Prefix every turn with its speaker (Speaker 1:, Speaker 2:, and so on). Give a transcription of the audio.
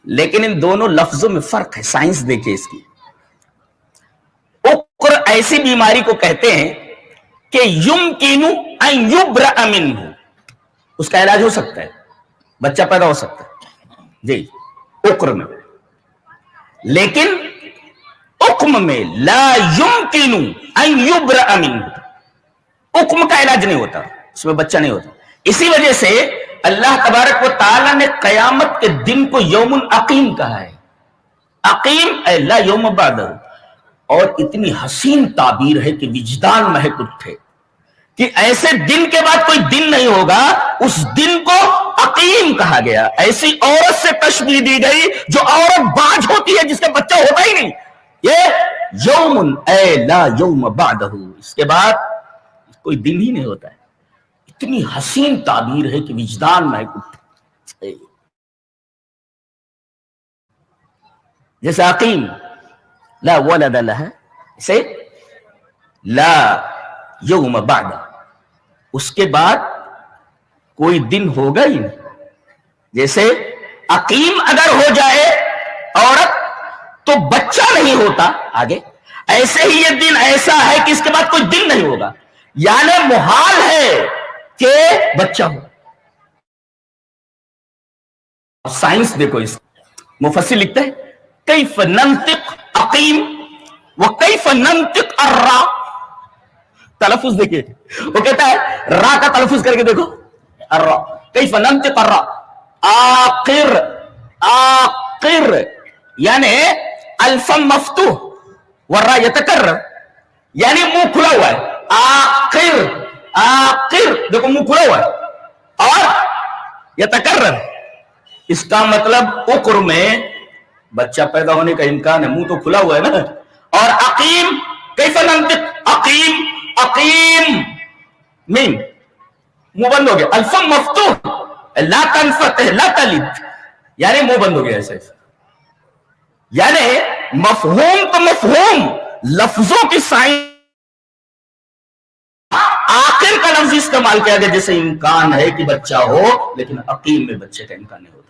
Speaker 1: لیکن ان دونوں لفظوں میں فرق ہے. سائنس دیکھیں اس کی. اقر ایسی بیماری کو کہتے ہیں کہ یمکن ان یبرأ منہ، اس کا علاج ہو سکتا ہے، بچہ پیدا ہو سکتا ہے جی اقر میں. لیکن حکم میں لا یمکن ان یبرأ منہ، حکم کا علاج نہیں ہوتا، اس میں بچہ نہیں ہوتا. اسی وجہ سے اللہ تبارک و تعالی نے قیامت کے دن کو یوم عقیم کہا ہے. عقیم اے لا یوم بعدہ. اور اتنی حسین تعبیر ہے کہ وجدان مہک اٹھے کہ ایسے دن کے بعد کوئی دن نہیں ہوگا. اس دن کو عقیم کہا گیا. ایسی عورت سے تشبیہ دی گئی جو عورت باج ہوتی ہے، جس کا بچہ ہوتا ہی نہیں. یہ یوم اے لا یوم بعدہ، اس کے بعد کوئی دن ہی نہیں ہوتا ہے. اتنی حسین تعبیر ہے کہ وجدان میں اٹھے. جیسے عقیم لا ولد لها، اسے لا یوم بعد، اس کے بعد کوئی دن ہوگا ہی نہیں. جیسے عقیم اگر ہو جائے عورت تو بچہ نہیں ہوتا آگے، ایسے ہی یہ دن ایسا ہے کہ اس کے بعد کوئی دن نہیں ہوگا. یعنی محال ہے کہ بچہ ہو. سائنس دیکھو، اس مفسر لکھتا ہے کیف ننطق عقیم وکیف ننطق الرا. تلفظ دیکھیے، وہ کہتا ہے را کا تلفظ کر کے دیکھو، الرا. کیف ننطق الرا، آقر. آقر یعنی الفم مفتوح والرا یتکرر، یعنی منہ کھلا ہوا ہے. آقر، آقر دیکھو منہ کھلا ہوا ہے اور یتکرر. اس کا مطلب عقر میں بچہ پیدا ہونے کا امکان ہے، منہ تو کھلا ہوا ہے نا. اور عقیم کیف ننطق عقیم، عقیم میم منہ بند ہو گیا. الفم مفتوح لا تنفتح لا تلد، یعنی منہ بند ہو گیا ایسے. یعنی مفہوم تو مفہوم، لفظوں کی سائنس. آخر کا لفظ استعمال کیا گیا جیسے امکان ہے کہ بچہ ہو، لیکن عقیم میں بچے کا امکان نہیں ہوتا.